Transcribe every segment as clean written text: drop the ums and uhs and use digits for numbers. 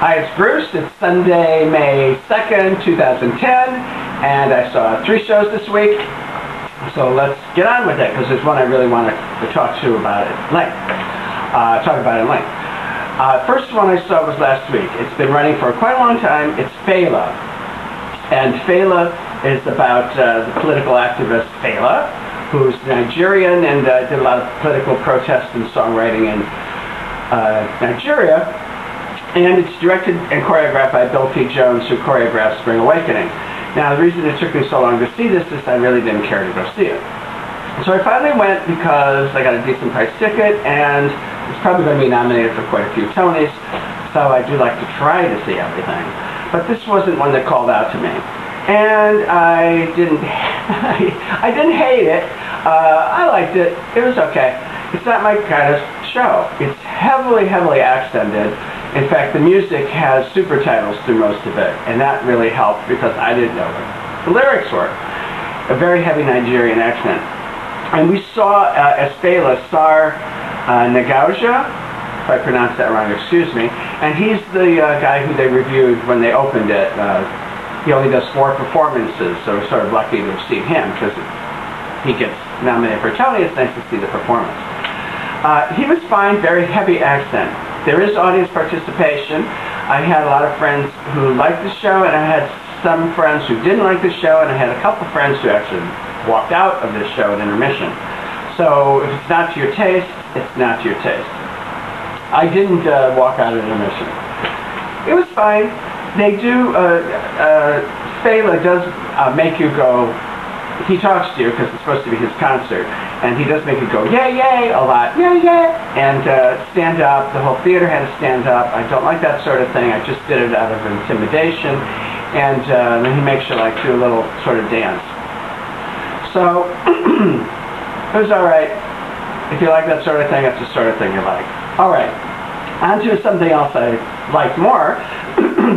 Hi, it's Bruce. It's Sunday, May 2nd, 2010, and I saw 3 shows this week. So let's get on with it, because there's one I really want to talk about at length. First one I saw was last week. It's been running for quite a long time. It's Fela. And Fela is about the political activist Fela, who's Nigerian and did a lot of political protest and songwriting in Nigeria. And it's directed and choreographed by Bill P. Jones, who choreographed Spring Awakening. Now, the reason it took me so long to see this is I really didn't care to go see it. So I finally went because I got a decent price ticket, and it's probably going to be nominated for quite a few Tonys, so I do like to try to see everything. But this wasn't one that called out to me. And I didn't hate it. I liked it. It was okay. It's not my kind of show. It's heavily, heavily accented. In fact, the music has super titles through most of it, and that really helped because I didn't know what the lyrics were. A very heavy Nigerian accent. And we saw, as Fela, Sar Nagauja, if I pronounced that wrong, excuse me, and he's the guy who they reviewed when they opened it. He only does 4 performances, so we're sort of lucky to have seen him because he gets nominated for Tony. It's nice to see the performance. He was fine, very heavy accent. There is audience participation. I had a lot of friends who liked the show, and I had some friends who didn't like the show, and I had a couple friends who actually walked out of this show at intermission. So if it's not to your taste, it's not to your taste. I didn't walk out at intermission. It was fine. They do, Fela does make you go, he talks to you because it's supposed to be his concert, and he does make you go, yay, yay, a lot, yay, yay, and stand up. The whole theater had to stand up. I don't like that sort of thing. I just did it out of intimidation, and then he makes you like do a little sort of dance. So, it was alright. If you like that sort of thing, that's the sort of thing you like. Alright, on to something else I like more.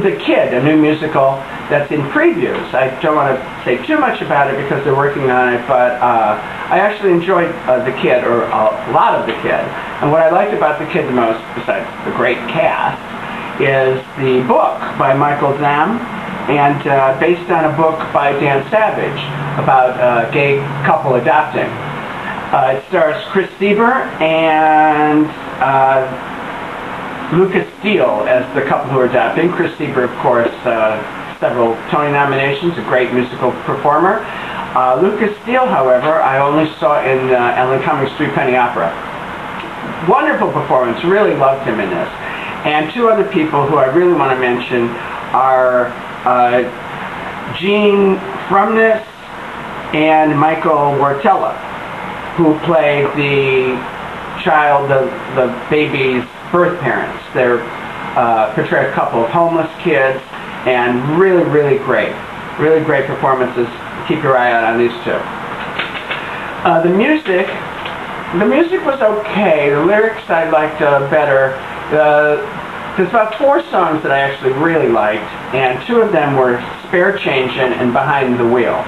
The Kid, a new musical that's in previews. I don't want to say too much about it because they're working on it, but I actually enjoyed The Kid, or a lot of The Kid. And what I liked about The Kid the most, besides the great cast, is the book by Michael Zamm, and based on a book by Dan Savage about a gay couple adopting. It stars Chris Sieber and Lucas Steele as the couple who are adopting. Chris Sieber, of course, several Tony nominations, a great musical performer. Lucas Steele, however, I only saw in Alan Cummings' 3-Penny Opera. Wonderful performance, really loved him in this. And 2 other people who I really want to mention are Gene Frumness and Michael Wartella, who played the child, the baby's birth parents. They're portray a couple of homeless kids, and really, really great performances. Keep your eye out on these 2. The music was okay. The lyrics I liked better. There's about 4 songs that I actually really liked, and 2 of them were Spare Changein' and Behind the Wheel.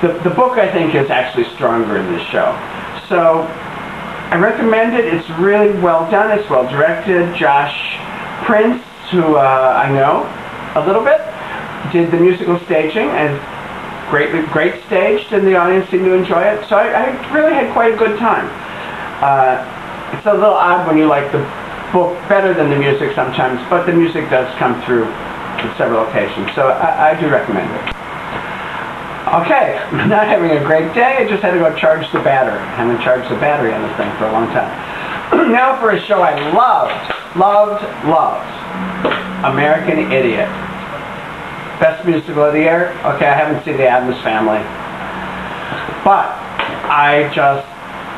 The book, I think, is actually stronger in this show. So I recommend it. It's really well done. It's well directed. Josh Prince, who I know a little bit, did the musical staging, and great staged, and the audience seemed to enjoy it. So I really had quite a good time. It's a little odd when you like the book better than the music sometimes, but the music does come through on several occasions. So I do recommend it. Okay, I'm not having a great day. I just had to go charge the battery. I haven't charged the battery on this thing for a long time. Now for a show I loved. American Idiot. Best musical of the year? Okay, I haven't seen The Addams Family. But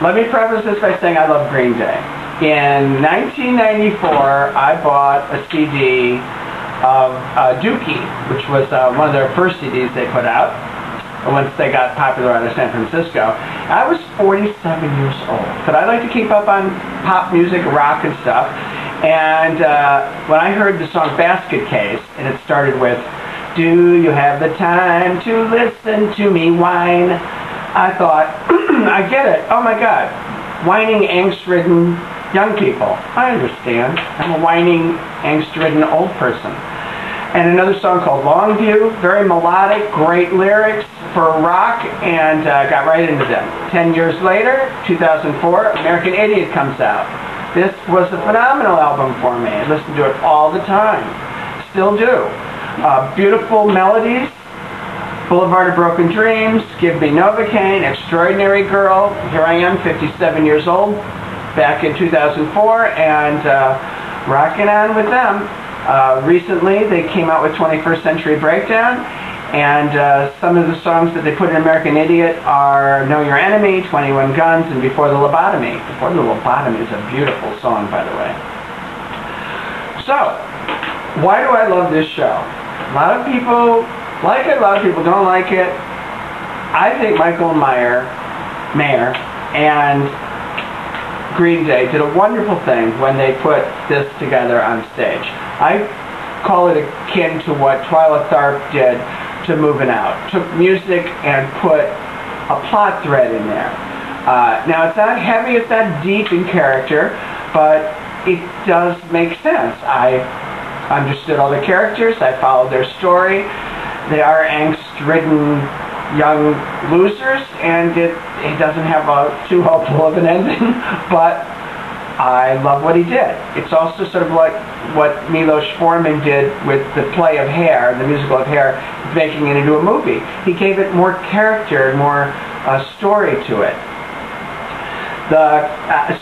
let me preface this by saying I love Green Day. In 1994, I bought a CD of Dookie, which was one of their first CDs they put out once they got popular out of San Francisco. I was 47 years old, but I like to keep up on pop music, rock and stuff. And when I heard the song Basket Case, and it started with, "Do you have the time to listen to me whine?" I thought, I get it. Oh my God. Whining, angst-ridden young people. I understand. I'm a whining, angst-ridden old person. And another song called Longview, very melodic, great lyrics for rock, and got right into them. 10 years later, 2004, American Idiot comes out. This was a phenomenal album for me. I listened to it all the time. Still do. Beautiful melodies, Boulevard of Broken Dreams, Give Me Novocaine, Extraordinary Girl. Here I am, 57 years old, back in 2004, and rocking on with them. Recently, they came out with 21st Century Breakdown, and some of the songs that they put in American Idiot are Know Your Enemy, 21 Guns, and Before the Lobotomy. Before the Lobotomy is a beautiful song, by the way. So, why do I love this show? A lot of people like it, a lot of people don't like it. I think Michael Mayer and Green Day did a wonderful thing when they put this together on stage. I call it akin to what Twyla Tharp did to Moving Out. Took music and put a plot thread in there. Now it's not heavy, it's not deep in character, but it does make sense. I understood all the characters, I followed their story. They are angst-ridden young losers, and it doesn't have too hopeful of an ending, but I love what he did. It's also sort of like what Milos Forman did with the play of Hair, the musical of Hair, making it into a movie. He gave it more character and more story to it.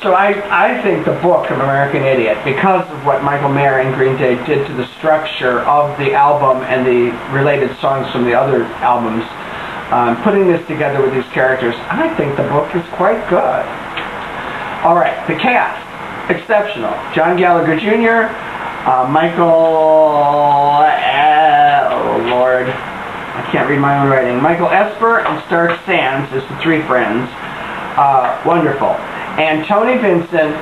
So I think the book of American Idiot, because of what Michael Mayer and Green Day did to the structure of the album and the related songs from the other albums, putting this together with these characters, I think the book is quite good. All right, the cast, exceptional. John Gallagher Jr., Michael, oh Lord, I can't read my own writing. Michael Esper and Stark Sands is the three friends. Wonderful. And Tony Vincent,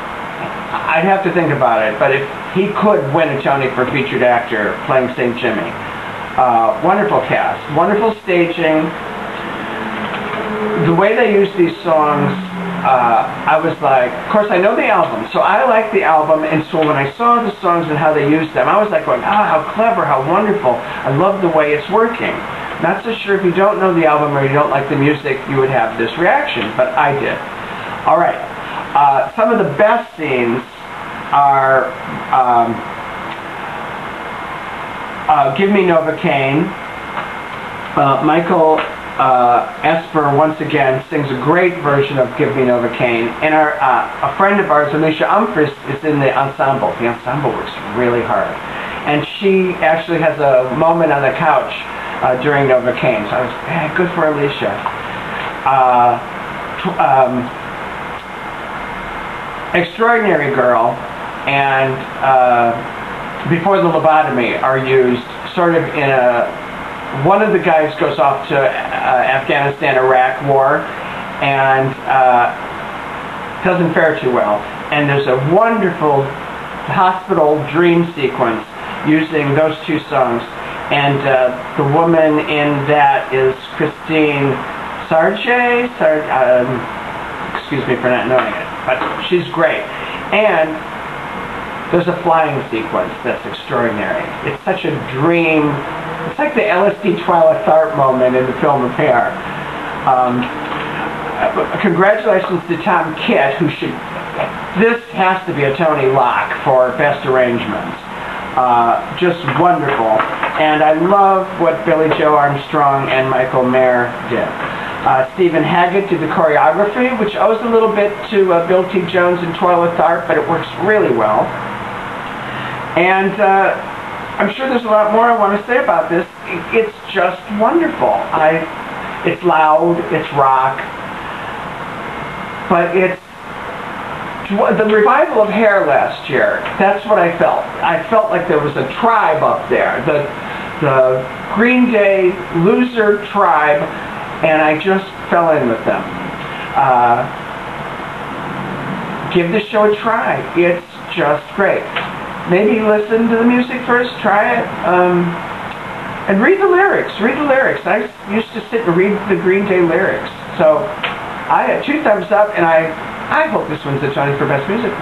I'd have to think about it, but if he could win a Tony for featured actor playing St. Jimmy. Wonderful cast, wonderful staging. The way they use these songs, I was like, of course I know the album, so I like the album, and so when I saw the songs and how they used them, I was like going, how clever, how wonderful. I love the way it's working. Not so sure if you don't know the album or you don't like the music, you would have this reaction, but I did. All right. Some of the best scenes are Give Me Novocaine. Michael Esper, once again, sings a great version of Give Me Novocaine. And a friend of ours, Alicia Umphris, is in the ensemble. The ensemble works really hard. And she actually has a moment on the couch during Novocaine. So I was, good for Alicia. Extraordinary Girl and Before the Lobotomy are used sort of in one of the guys goes off to Afghanistan, Iraq war, and doesn't fare too well. And there's a wonderful hospital dream sequence using those two songs. And the woman in that is Christine Sarge. Excuse me for not knowing it, but she's great. And there's a flying sequence that's extraordinary. It's such a dream. It's like the LSD Twyla Tharp moment in the film of Hair. Congratulations to Tom Kitt, who should... This has to be a Tony lock for Best Arrangements. Just wonderful. And I love what Billy Joe Armstrong and Michael Mayer did. Stephen Haggett did the choreography, which owes a little bit to Bill T. Jones and Twyla Tharp, but it works really well. And I'm sure there's a lot more I want to say about this. It's just wonderful. It's loud, it's rock, but it's the revival of Hair last year. That's what I felt. I felt like there was a tribe up there, the Green Day loser tribe, and I just fell in with them. Give this show a try. It's just great. Maybe listen to the music first, try it, and read the lyrics. Read the lyrics. I used to sit and read the Green Day lyrics. So I had 2 thumbs up, and I hope this wins the Tony for Best Musical.